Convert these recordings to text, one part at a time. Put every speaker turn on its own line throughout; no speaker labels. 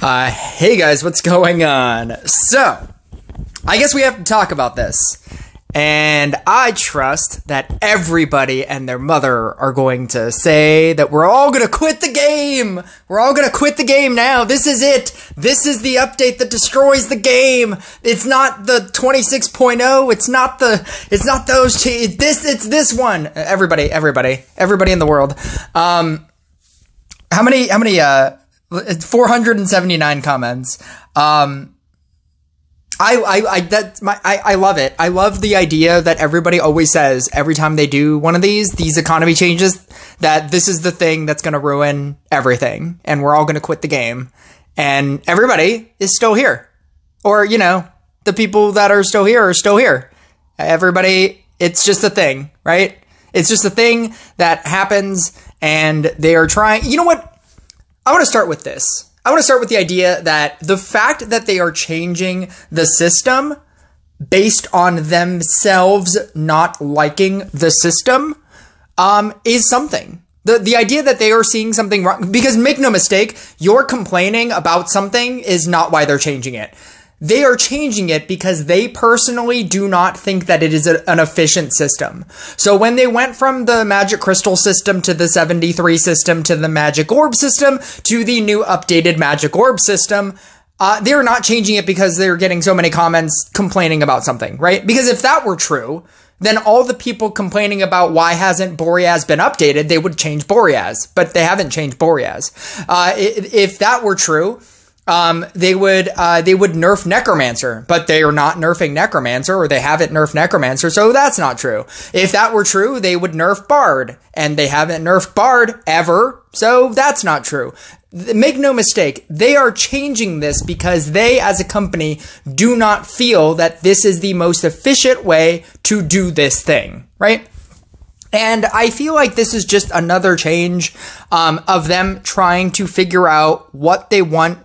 Hey guys, what's going on? So, I guess we have to talk about this. And I trust that everybody and their mother are going to say that we're all going to quit the game. We're all going to quit the game now. This is it. This is the update that destroys the game. It's not the 26.0. It's not those. It's this one. Everybody in the world. How many 479 comments. I love it. I love the idea that everybody always says every time they do one of these economy changes, that this is the thing that's going to ruin everything and we're all going to quit the game. And everybody is still here. Or, the people that are still here are still here. Everybody, it's just a thing, right? It's just a thing that happens and they are trying. You know what? I want to start with this. I want to start with the idea that the fact that they are changing the system based on themselves not liking the system is something. The idea that they are seeing something wrong, because make no mistake, you're complaining about something is not why they're changing it. They are changing it because they personally do not think that it is an efficient system. So when they went from the Magic Crystal system to the 73 system to the Magic Orb system to the new updated Magic Orb system, they're not changing it because they're getting so many comments complaining about something, right? Because if that were true, then all the people complaining about why hasn't Boreas been updated, they would change Boreas, but they haven't changed Boreas. If that were true, they would nerf Necromancer, but they are not nerfing Necromancer, or they haven't nerfed Necromancer, so that's not true. If that were true, they would nerf Bard, and they haven't nerfed Bard ever, so that's not true. Make no mistake, they are changing this because they, as a company, do not feel that this is the most efficient way to do this thing, right? And I feel like this is just another change, of them trying to figure out what they want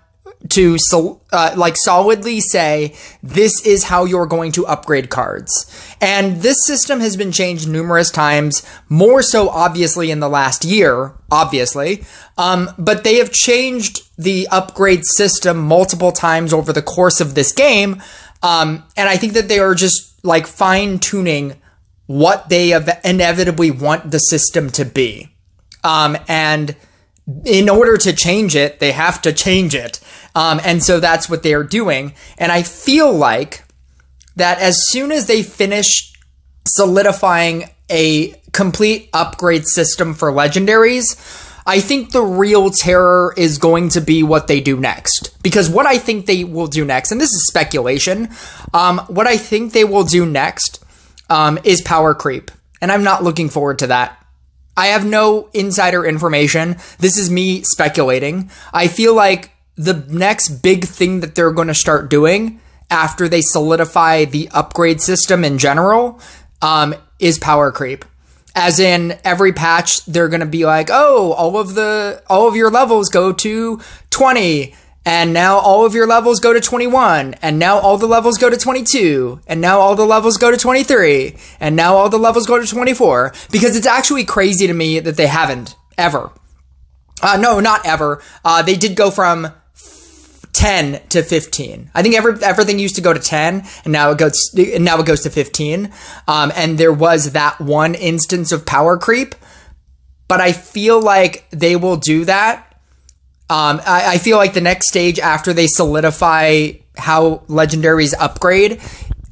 to solidly say, this is how you're going to upgrade cards. And this system has been changed numerous times, more so obviously in the last year, obviously. But they have changed the upgrade system multiple times over the course of this game. And I think that they are just fine-tuning what they inevitably want the system to be. And in order to change it, they have to change it. And so that's what they are doing. And I feel like that as soon as they finish solidifying a complete upgrade system for legendaries, I think the real terror is going to be what they do next. Because what I think they will do next, and this is speculation, what I think they will do next is power creep. And I'm not looking forward to that. I have no insider information. This is me speculating. I feel like the next big thing that they're going to start doing after they solidify the upgrade system in general is power creep. As in, every patch, they're going to be like, oh, all of your levels go to 20, and now all of your levels go to 21, and now all the levels go to 22, and now all the levels go to 23, and now all the levels go to 24, because it's actually crazy to me that they haven't, ever. No, not ever. They did go from 10 to 15. I think everything used to go to 10, and now it goes to 15. And there was that one instance of power creep, but I feel like they will do that. I feel like the next stage after they solidify how legendaries upgrade,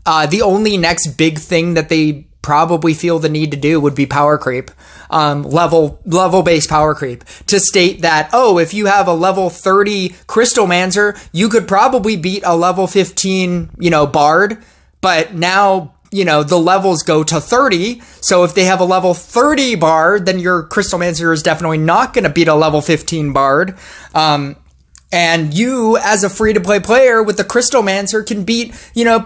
the only next big thing that they probably feel the need to do would be power creep, level-based power creep, to state that, oh, if you have a level 30 Crystalmancer, you could probably beat a level 15, Bard, but now, the levels go to 30, so if they have a level 30 Bard, then your Crystalmancer is definitely not going to beat a level 15 Bard, and you, as a free-to-play player with the Crystalmancer, can beat,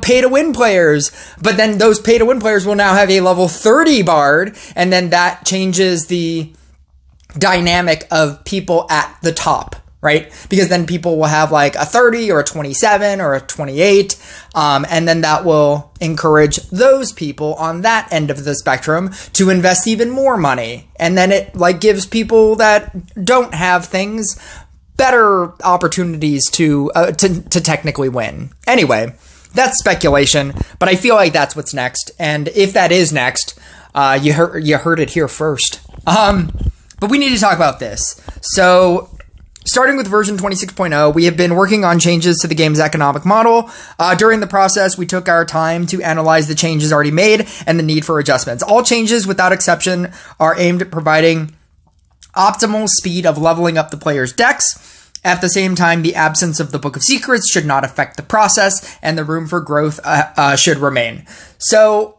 pay-to-win players. But then those pay-to-win players will now have a level 30 Bard, and then that changes the dynamic of people at the top, right? Because then people will have a 30 or a 27 or a 28, and then that will encourage those people on that end of the spectrum to invest even more money. And then it gives people that don't have things better opportunities to technically win. Anyway, that's speculation, but I feel like that's what's next. And if that is next, you heard it here first. But we need to talk about this. So, starting with version 26.0, we have been working on changes to the game's economic model. During the process, we took our time to analyze the changes already made and the need for adjustments. All changes, without exception, are aimed at providing optimal speed of leveling up the player's decks. At the same time, the absence of the Book of Secrets should not affect the process, and the room for growth should remain. So,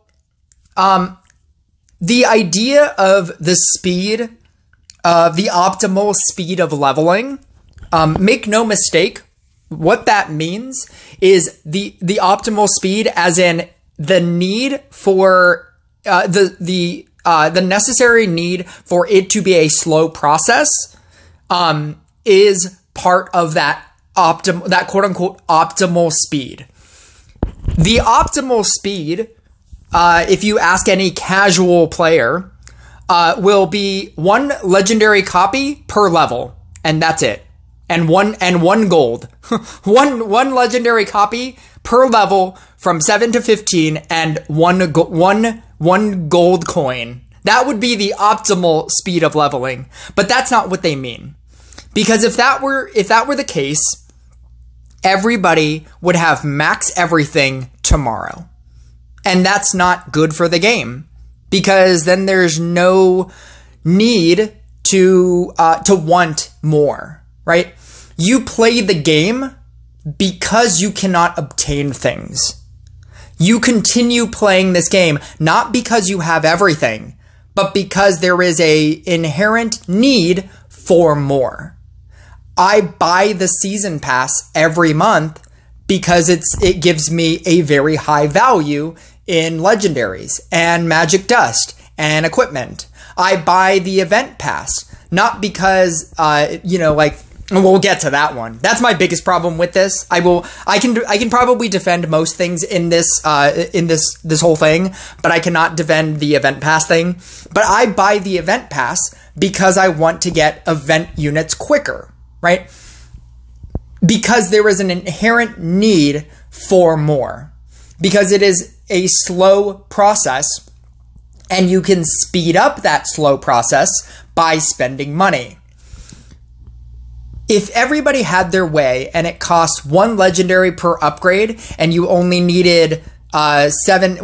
the idea of the speed, the optimal speed of leveling, make no mistake, what that means is the optimal speed, as in the need for the necessary need for it to be a slow process, is part of that quote unquote optimal speed. The optimal speed, if you ask any casual player, will be 1 legendary copy per level, and that's it. And one gold. one legendary copy per level from 7 to 15, and one gold coin. That would be the optimal speed of leveling. But that's not what they mean. Because if that were the case, everybody would have max everything tomorrow. And that's not good for the game. Because then there's no need to want more, right? You play the game because you cannot obtain things. You continue playing this game not because you have everything, but because there is a inherent need for more. I buy the season pass every month because it gives me a very high value in legendaries and magic dust and equipment. I buy the event pass, not because, we'll get to that one. That's my biggest problem with this. I can probably defend most things in this whole thing, but I cannot defend the event pass thing. But I buy the event pass because I want to get event units quicker, right? Because there is an inherent need for more. Because it is a slow process, and you can speed up that slow process by spending money. If everybody had their way and it cost 1 legendary per upgrade, and you only needed 7,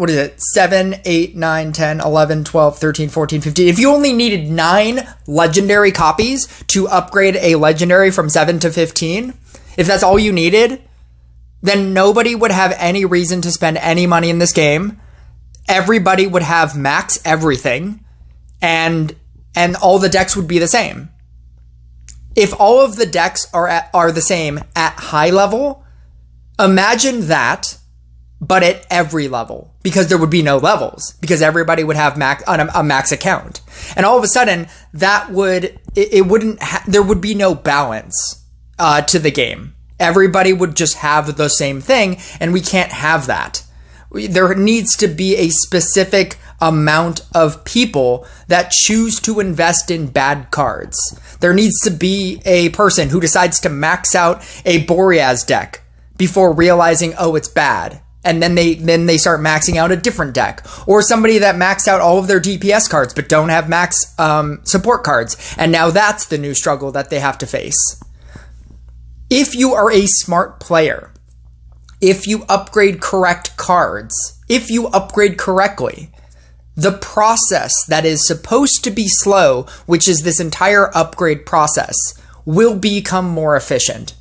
8, 9, 10, 11, 12, 13, 14, 15. If you only needed 9 legendary copies to upgrade a legendary from 7 to 15, if that's all you needed, then nobody would have any reason to spend any money in this game. Everybody would have max everything, and all the decks would be the same. If all of the decks are the same at high level, imagine that, but at every level, because there would be no levels, because everybody would have a max account, and all of a sudden there would be no balance to the game. Everybody would just have the same thing, and we can't have that. There needs to be a specific amount of people that choose to invest in bad cards. There needs to be a person who decides to max out a Boreas deck before realizing, oh, it's bad. And then they start maxing out a different deck. Or somebody that maxed out all of their DPS cards but don't have max support cards. And now that's the new struggle that they have to face. If you are a smart player, if you upgrade correct cards, if you upgrade correctly, the process that is supposed to be slow, which is this entire upgrade process, will become more efficient.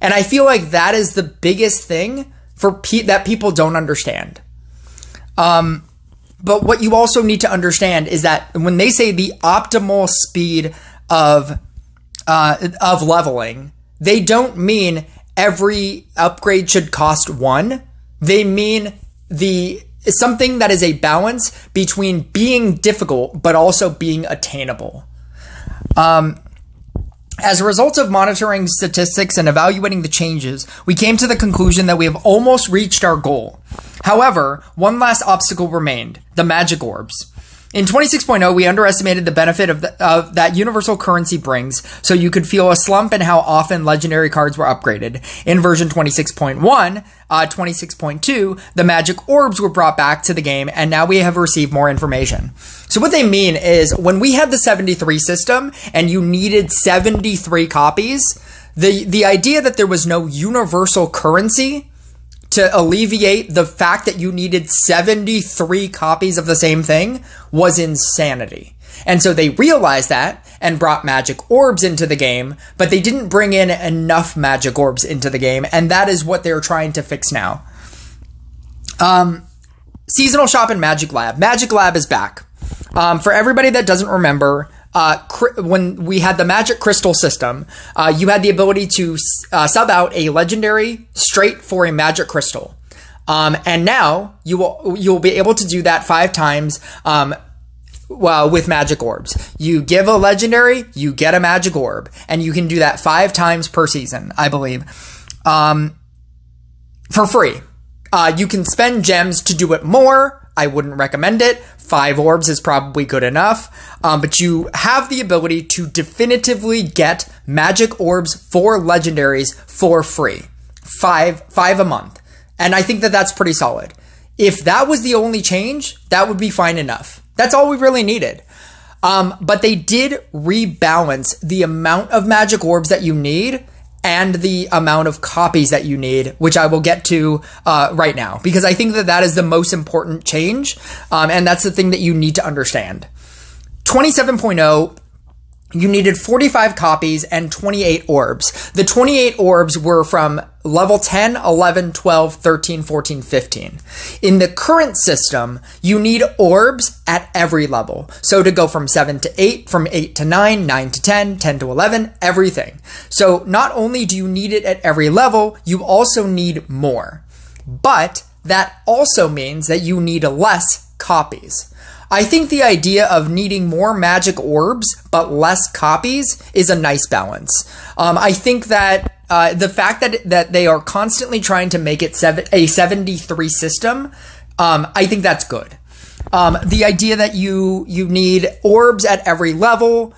And I feel like that is the biggest thing that people don't understand. But what you also need to understand is that when they say the optimal speed of leveling, they don't mean every upgrade should cost 1. They mean something that is a balance between being difficult but also being attainable. As a result of monitoring statistics and evaluating the changes, we came to the conclusion that we have almost reached our goal. However, one last obstacle remained: the magic orbs. In 26.0, we underestimated the benefit of that universal currency brings, so you could feel a slump in how often legendary cards were upgraded. In version 26.1, 26.2, the magic orbs were brought back to the game, and now we have received more information. So what they mean is, when we had the 73 system, and you needed 73 copies, the idea that there was no universal currency to alleviate the fact that you needed 73 copies of the same thing was insanity. And so they realized that and brought magic orbs into the game, but they didn't bring in enough magic orbs into the game, and that is what they're trying to fix now. Seasonal shop and Magic Lab. Magic Lab is back. For everybody that doesn't remember, when we had the Magic Crystal system, you had the ability to sub out a legendary straight for a Magic Crystal. And now you'll be able to do that 5 times with Magic Orbs. You give a legendary, you get a Magic Orb, and you can do that 5 times per season, I believe, for free. You can spend gems to do it more. I wouldn't recommend it. 5 orbs is probably good enough. But you have the ability to definitively get magic orbs for legendaries for free. 5 a month. And I think that that's pretty solid. If that was the only change, that would be fine enough. That's all we really needed. But they did rebalance the amount of magic orbs that you need and the amount of copies that you need, which I will get to right now, because I think that that is the most important change, and that's the thing that you need to understand. 27.0, you needed 45 copies and 28 orbs. The 28 orbs were from level 10, 11, 12, 13, 14, 15. In the current system, you need orbs at every level. So to go from 7 to 8, from 8 to 9, 9 to 10, 10 to 11, everything. So not only do you need it at every level, you also need more. But that also means that you need less copies. I think the idea of needing more magic orbs but less copies is a nice balance. I think that the fact that they are constantly trying to make it a 73 system, I think that's good. The idea that you need orbs at every level,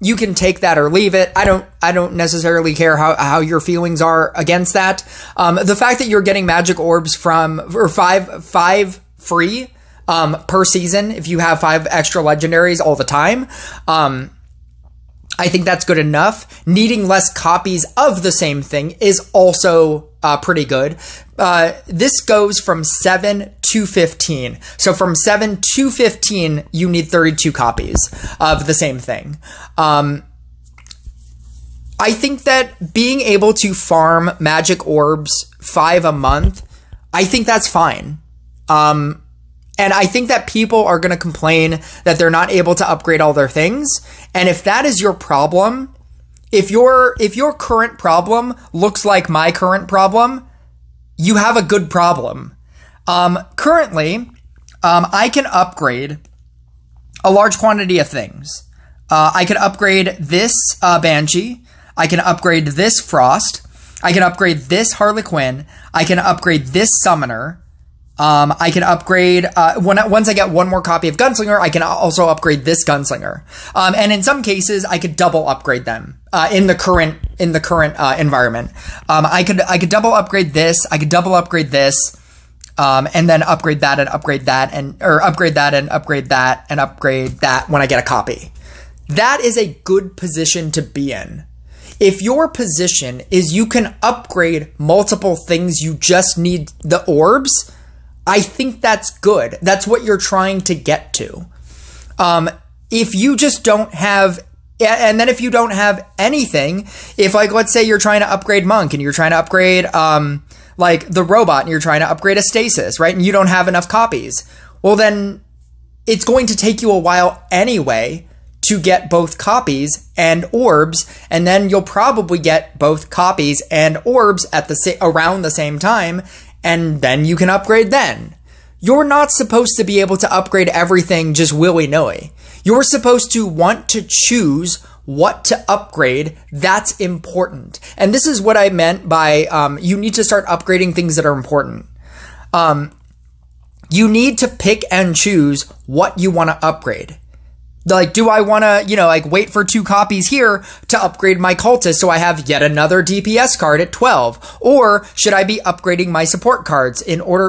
you can take that or leave it. I don't necessarily care how your feelings are against that. The fact that you're getting magic orbs or five free per season, if you have 5 extra legendaries all the time, I think that's good enough. Needing less copies of the same thing is also pretty good. This goes from 7 to 15. So from 7 to 15, you need 32 copies of the same thing. I think that being able to farm magic orbs 5 a month, I think that's fine. And I think that people are going to complain that they're not able to upgrade all their things. And if that is your problem, if your current problem looks like my current problem, you have a good problem. Currently, I can upgrade a large quantity of things. I can upgrade this Banshee. I can upgrade this Frost. I can upgrade this Harley Quinn. I can upgrade this Summoner. I can upgrade, once I get one more copy of Gunslinger, I can also upgrade this Gunslinger. And in some cases, I could double upgrade them, in the current environment. I could double upgrade this, I could double upgrade this, and then upgrade that and upgrade that, or upgrade that and upgrade that and upgrade that when I get a copy. That is a good position to be in. If your position is you can upgrade multiple things, you just need the orbs, I think that's good. That's what you're trying to get to. If you just don't have, and then if you don't have anything, if like, let's say you're trying to upgrade Monk and you're trying to upgrade, like the robot and you're trying to upgrade a Stasis, right? And you don't have enough copies. Well, then it's going to take you a while anyway to get both copies and orbs. And then you'll probably get both copies and orbs at around the same time. And then you can upgrade then. You're not supposed to be able to upgrade everything just willy-nilly. You're supposed to want to choose what to upgrade. That's important. And this is what I meant by you need to start upgrading things that are important. you need to pick and choose what you want to upgrade. Like, do I want to, like wait for 2 copies here to upgrade my cultist so I have yet another DPS card at 12? Or should I be upgrading my support cards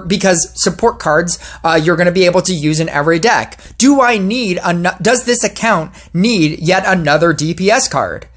because support cards, you're going to be able to use in every deck. Does this account need yet another DPS card?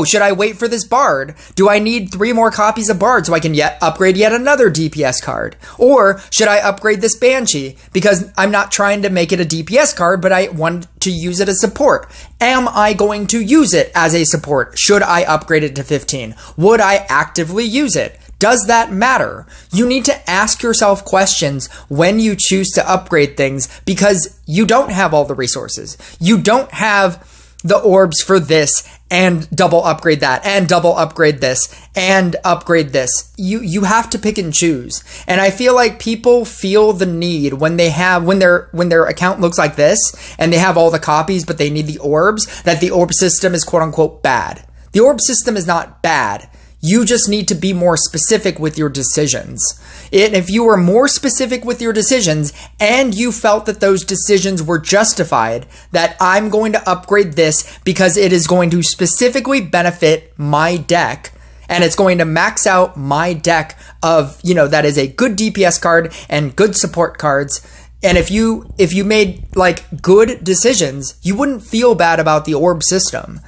Should I wait for this Bard? Do I need 3 more copies of Bard so I can upgrade yet another DPS card? Or should I upgrade this Banshee because I'm not trying to make it a DPS card, but I want to use it as support? Am I going to use it as a support? Should I upgrade it to 15? Would I actively use it? Does that matter? You need to ask yourself questions when you choose to upgrade things because you don't have all the resources. You don't have the orbs for this and double upgrade that and double upgrade this and upgrade this. You have to pick and choose. And I feel like people feel the need when their account looks like this and they have all the copies but they need the orbs, that the orb system is quote unquote bad. The orb system is not bad. You just need to be more specific with your decisions. If you were more specific with your decisions and you felt that those decisions were justified, that I'm going to upgrade this because it is going to specifically benefit my deck and it's going to max out my deck of, that is a good DPS card and good support cards. And if you made like good decisions, you wouldn't feel bad about the orb system.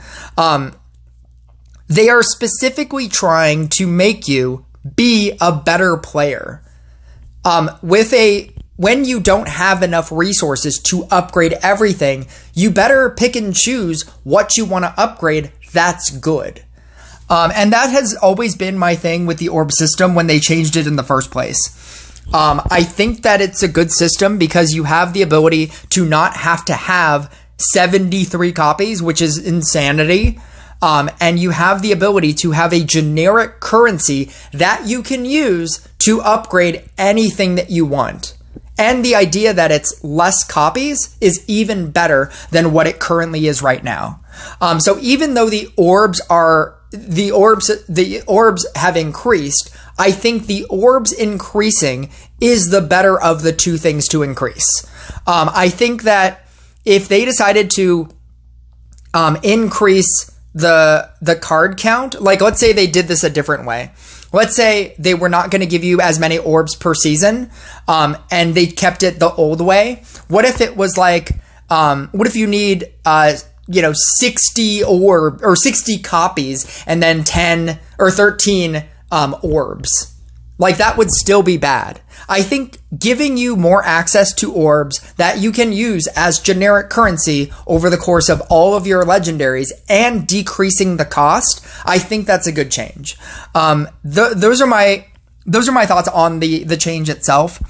They are specifically trying to make you be a better player. When you don't have enough resources to upgrade everything, you better pick and choose what you want to upgrade that's good. And that has always been my thing with the orb system when they changed it in the first place. I think that it's a good system because you have the ability to not have to have 73 copies, which is insanity. And you have the ability to have a generic currency that you can use to upgrade anything that you want. And the idea that it's less copies is even better than what it currently is right now. So even though the orbs have increased, I think the orbs increasing is the better of the 2 things to increase. I think that if they decided to increase the card count, like let's say they did this a different way. Let's say they were not going to give you as many orbs per season, and they kept it the old way. What if it was like, what if you need, 60 or 60 copies and then 10 or 13 orbs? Like that would still be bad. I think giving you more access to orbs that you can use as generic currency over the course of all of your legendaries and decreasing the cost, I think that's a good change. Those are my thoughts on the change itself.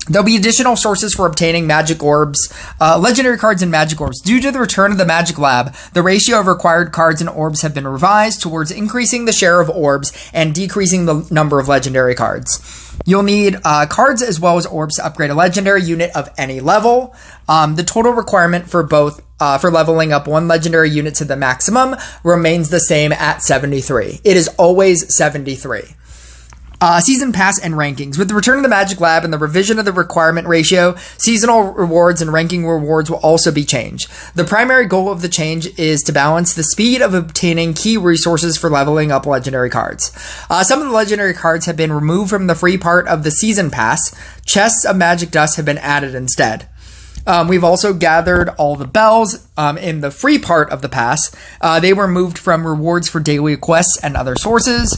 There'll be additional sources for obtaining magic orbs, legendary cards and magic orbs. Due to the return of the Magic Lab, the ratio of required cards and orbs have been revised towards increasing the share of orbs and decreasing the number of legendary cards. You'll need cards as well as orbs to upgrade a legendary unit of any level. The total requirement for both for leveling up one legendary unit to the maximum remains the same at 73. It is always 73. Season Pass and rankings. With the return of the Magic Lab and the revision of the requirement ratio, seasonal rewards and ranking rewards will also be changed. The primary goal of the change is to balance the speed of obtaining key resources for leveling up legendary cards. Some of the legendary cards have been removed from the free part of the Season Pass. Chests of magic dust have been added instead. We've also gathered all the bells in the free part of the pass. They were moved from rewards for daily quests and other sources.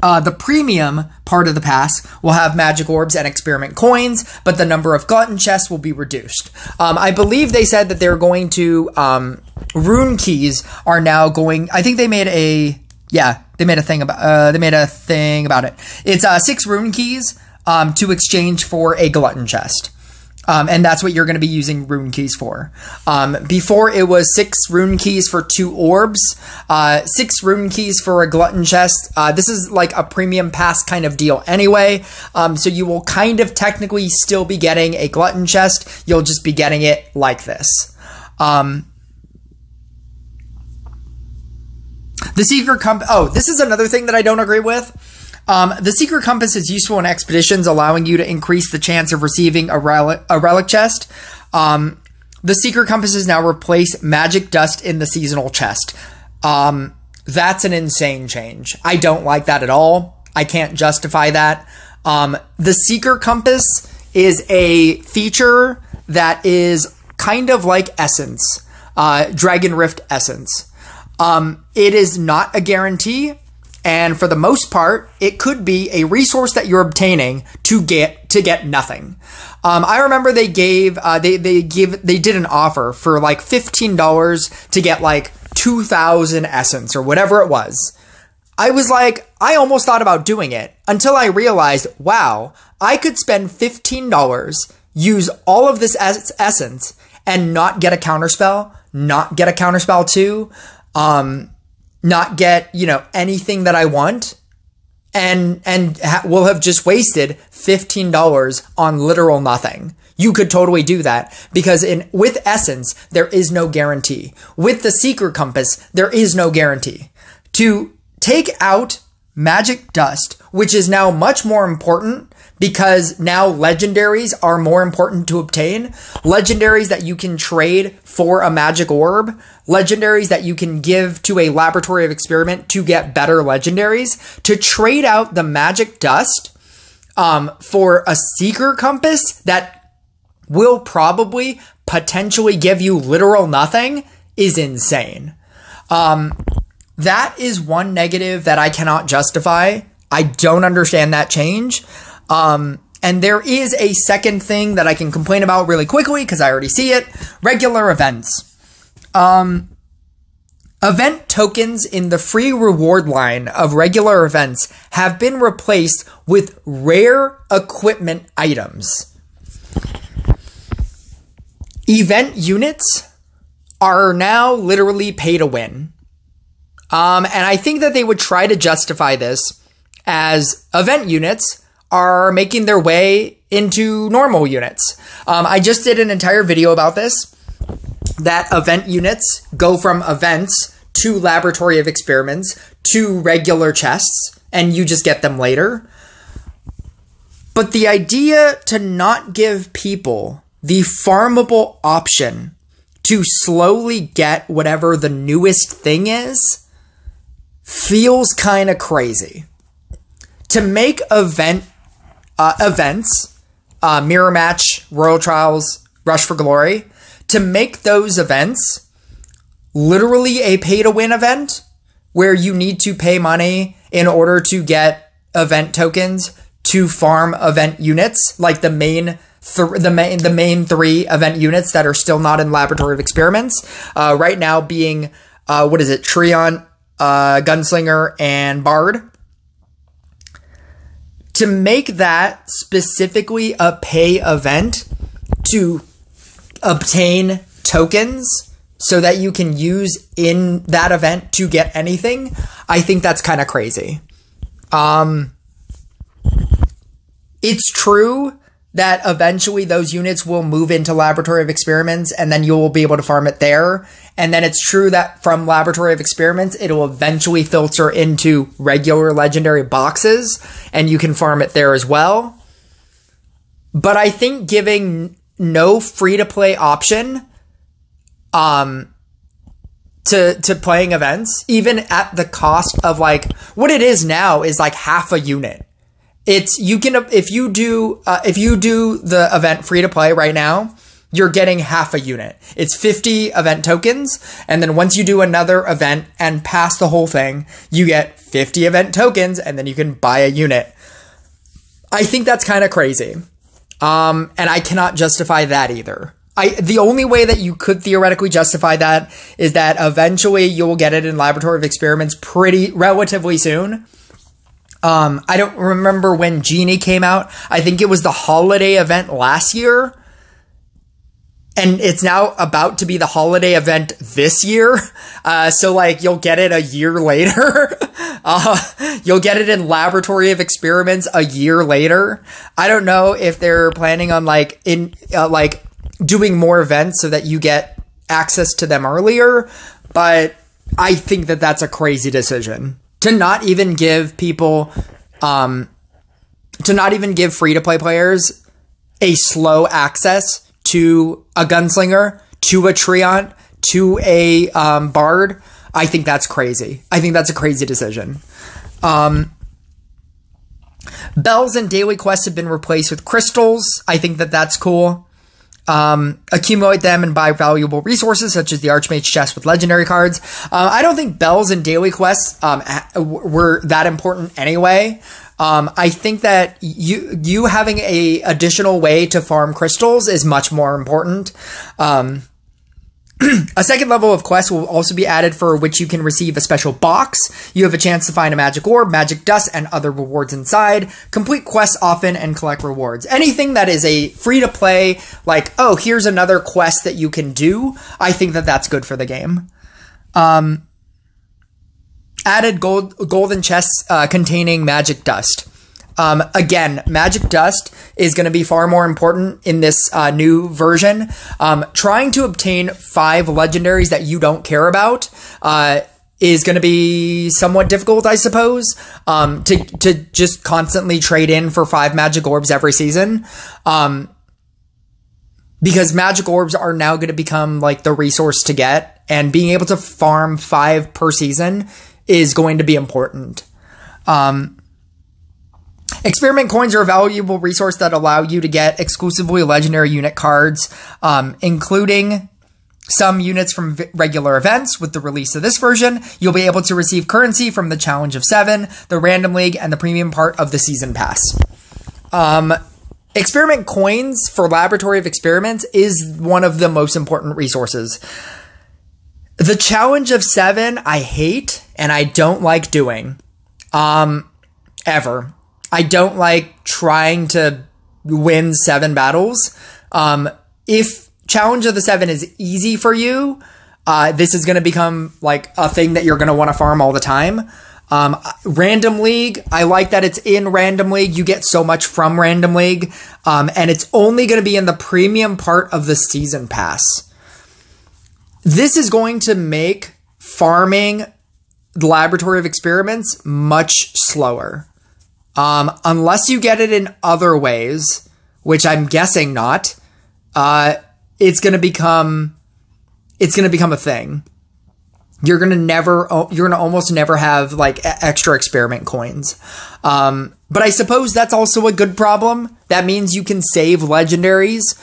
The premium part of the pass will have magic orbs and experiment coins, but the number of glutton chests will be reduced. I believe they said that they're going to, rune keys are now going, I think they made a thing about it. It's 6 rune keys to exchange for a glutton chest. And that's what you're going to be using rune keys for. Before it was 6 rune keys for 2 orbs, 6 rune keys for a glutton chest. This is like a premium pass kind of deal anyway. So you will kind of technically still be getting a glutton chest. You'll just be getting it like this. The secret this is another thing that I don't agree with. The Secret Compass is useful in expeditions, allowing you to increase the chance of receiving a relic chest. The Secret Compass has now replaced magic dust in the seasonal chest. That's an insane change. I don't like that at all. I can't justify that. The Secret Compass is a feature that is kind of like Essence, Dragon Rift Essence. It is not a guarantee, and for the most part, it could be a resource that you're obtaining to get nothing. I remember they did an offer for like $15 to get like 2,000 essence or whatever it was. I was like, I almost thought about doing it until I realized, wow, I could spend $15, use all of this essence, and not get a counterspell, not get a counterspell 2, not get, anything that I want, and will have just wasted $15 on literal nothing. You could totally do that because with Essence, there is no guarantee. With the Secret Compass, there is no guarantee. To take out Magic Dust, which is now much more important because now legendaries are more important to obtain. Legendaries that you can trade for a magic orb. Legendaries that you can give to a laboratory of experiment to get better legendaries. To trade out the Magic Dust for a Secret Compass that will probably potentially give you literal nothing is insane. That is one negative that I cannot justify. I don't understand that change. And there is a second thing that I can complain about really quickly because I already see it. Regular events. Event tokens in the free reward line of regular events have been replaced with rare equipment items. Event units are now literally pay to win. And I think that they would try to justify this as event units are making their way into normal units. I just did an entire video about this, that event units go from events to laboratory of experiments to regular chests, and you just get them later. But the idea to not give people the farmable option to slowly get whatever the newest thing is feels kind of crazy. To make events, Mirror Match, Royal Trials, Rush for Glory, to make those events literally a pay-to-win event where you need to pay money in order to get event tokens to farm event units, like the main 3 event units that are still not in Laboratory of Experiments. Right now being, Treant, Gunslinger, and Bard. To make that specifically a pay event to obtain tokens so that you can use in that event to get anything, I think that's kind of crazy. It's true that eventually those units will move into Laboratory of Experiments and then you will be able to farm it there. And then it's true that from Laboratory of Experiments, it will eventually filter into regular legendary boxes and you can farm it there as well. But I think giving no free-to-play option to playing events, even at the cost of like, what it is now is like half a unit. It's, you can, if you do the event free to play right now, you're getting half a unit. It's 50 event tokens. And then once you do another event and pass the whole thing, you get 50 event tokens and then you can buy a unit. I think that's kind of crazy. And I cannot justify that either. The only way that you could theoretically justify that is that eventually you will get it in Laboratory of Experiments relatively soon. I don't remember when Genie came out. I think it was the holiday event last year. And it's now about to be the holiday event this year. So like you'll get it a year later. You'll get it in Laboratory of Experiments a year later. I don't know if they're planning on doing more events so that you get access to them earlier, but I think that that's a crazy decision to not even give people to not even give free-to-play players a slow access to a Gunslinger, to a Treant, to a Bard, I think that's crazy. I think that's a crazy decision. Bells and daily quests have been replaced with crystals. I think that that's cool. Accumulate them and buy valuable resources such as the Archmage chest with legendary cards. I don't think bells and daily quests were that important anyway. I think that you having a additional way to farm crystals is much more important. A second level of quest will also be added, for which you can receive a special box. You have a chance to find a magic orb, magic dust, and other rewards inside. Complete quests often and collect rewards. Anything that is a free-to-play, like, oh, here's another quest that you can do, I think that that's good for the game. Added golden chests containing magic dust. Again, magic dust is going to be far more important in this new version. Trying to obtain 5 legendaries that you don't care about is going to be somewhat difficult, I suppose, to just constantly trade in for 5 magic orbs every season. Because magic orbs are now going to become like the resource to get, and being able to farm 5 per season is going to be important. Experiment coins are a valuable resource that allow you to get exclusively legendary unit cards, including some units from regular events. With the release of this version, you'll be able to receive currency from the Challenge of 7, the Random League, and the premium part of the Season Pass. Experiment coins for Laboratory of Experiments is one of the most important resources. The Challenge of 7, I hate, and I don't like doing. Ever. I don't like trying to win 7 battles. If Challenge of the 7 is easy for you, this is going to become like a thing that you're going to want to farm all the time. Random League, I like that it's in Random League. You get so much from Random League. And it's only going to be in the premium part of the Season Pass. This is going to make farming the Laboratory of Experiments much slower. Unless you get it in other ways, which I'm guessing not, it's going to become a thing. You're going to almost never have like extra experiment coins. But I suppose that's also a good problem. That means you can save legendaries.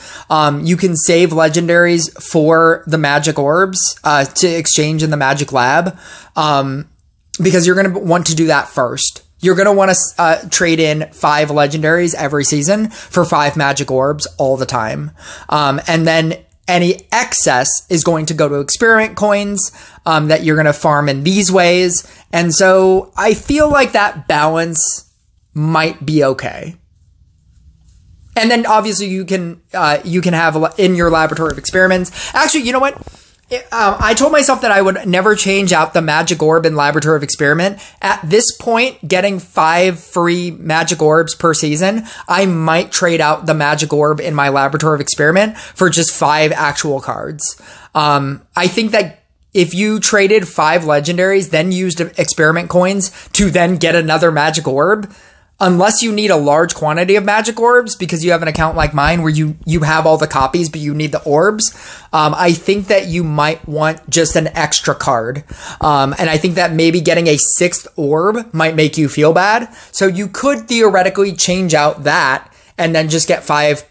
You can save legendaries for the magic orbs, to exchange in the magic lab. Because you're going to want to do that first. You're going to want to trade in 5 legendaries every season for 5 magic orbs all the time. And then any excess is going to go to experiment coins that you're going to farm in these ways. And so I feel like that balance might be okay. And then obviously you can have in your Laboratory of Experiments. Actually, you know what? I told myself that I would never change out the magic orb in Laboratory of Experiment. At this point, getting 5 free magic orbs per season, I might trade out the magic orb in my Laboratory of Experiment for just 5 actual cards. I think that if you traded 5 legendaries, then used experiment coins to then get another magic orb, unless you need a large quantity of magic orbs because you have an account like mine where you have all the copies but you need the orbs, I think that you might want just an extra card. And I think that maybe getting a 6th orb might make you feel bad. So you could theoretically change out that and then just get 5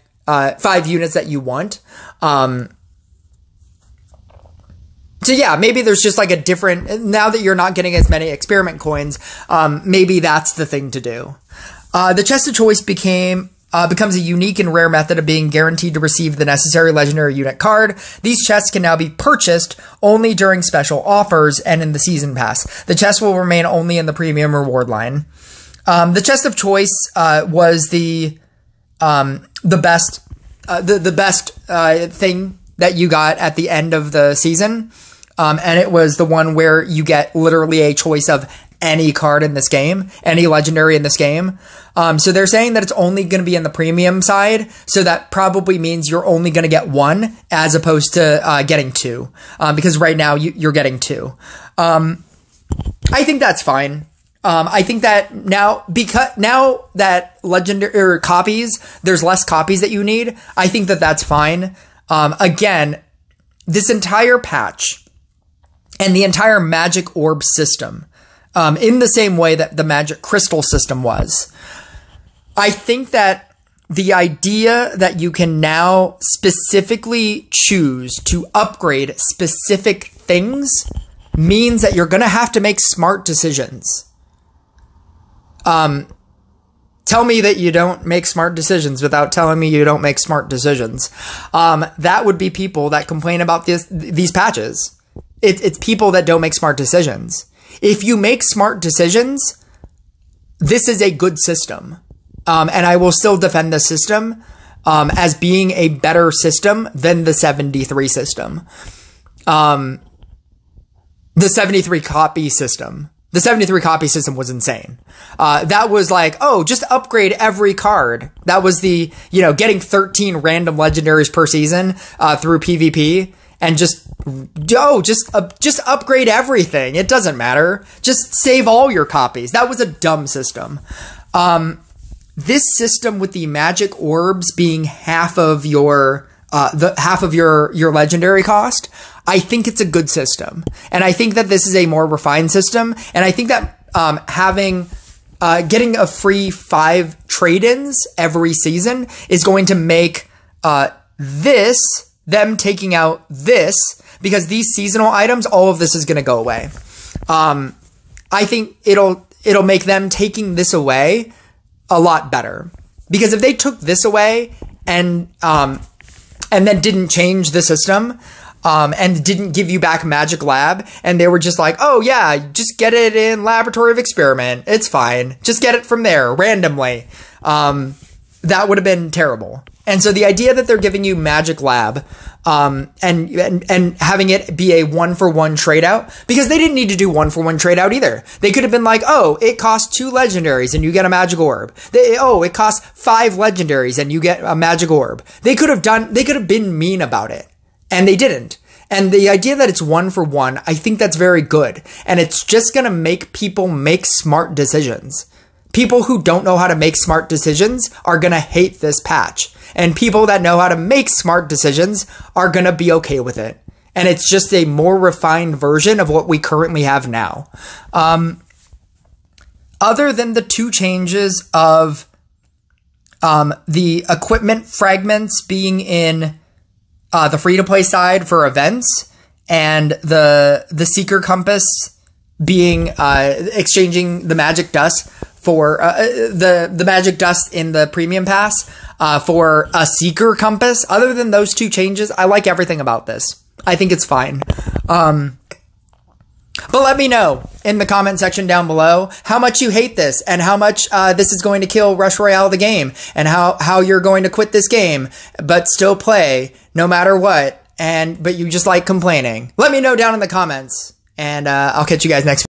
units that you want. So yeah, maybe there's just like a different, now that you're not getting as many experiment coins, maybe that's the thing to do. The chest of choice becomes a unique and rare method of being guaranteed to receive the necessary legendary unit card. These chests can now be purchased only during special offers and in the season pass. The chest will remain only in the premium reward line. The chest of choice was the best thing that you got at the end of the season. And it was the one where you get literally a choice of any card in this game, any legendary in this game. So they're saying that it's only going to be in the premium side. So that probably means you're only going to get 1 as opposed to getting 2. Because right now you're getting 2. I think that's fine. I think that now that legendary or copies, there's less copies that you need. I think that that's fine. Again, this entire patch and the entire magic orb system, in the same way that the magic crystal system was, I think that the idea that you can now specifically choose to upgrade specific things means that you're going to have to make smart decisions. Tell me that you don't make smart decisions without telling me you don't make smart decisions. That would be people that complain about these patches. It's people that don't make smart decisions. If you make smart decisions, this is a good system. And I will still defend the system as being a better system than the 73 system. The 73 copy system. The 73 copy system was insane. That was like, oh, just upgrade every card. That was the, getting 13 random legendaries per season through PvP, and just upgrade everything. It doesn't matter. Just save all your copies. That was a dumb system. This system with the magic orbs being half of your your legendary cost, I think it's a good system. And I think that this is a more refined system. And I think that getting a free 5 trade-ins every season is going to make them taking out this, because these seasonal items, all of this is going to go away. I think it'll make them taking this away a lot better. Because if they took this away and then didn't change the system, and didn't give you back Magic Lab, and they were just like, oh yeah, just get it in Laboratory of Experiment, it's fine, just get it from there randomly, that would have been terrible. And so the idea that they're giving you Magic Lab, and having it be a 1-for-1 trade out, because they didn't need to do 1-for-1 trade out either. They could have been like, oh, it costs 2 legendaries and you get a magic orb. It costs 5 legendaries and you get a magic orb. They could have been mean about it, and they didn't. And the idea that it's 1-for-1, I think that's very good. And it's just going to make people make smart decisions. People who don't know how to make smart decisions are going to hate this patch. And people that know how to make smart decisions are going to be okay with it. And it's just a more refined version of what we currently have now. Other than the 2 changes of the equipment fragments being in the free-to-play side for events, and the Seeker Compass being exchanging the magic dust for the magic dust in the premium pass for a Seeker Compass. Other than those 2 changes, I like everything about this. I think it's fine. But let me know in the comment section down below how much you hate this, and how much this is going to kill Rush Royale the game, and how you're going to quit this game but still play no matter what, but you just like complaining. Let me know down in the comments, and I'll catch you guys next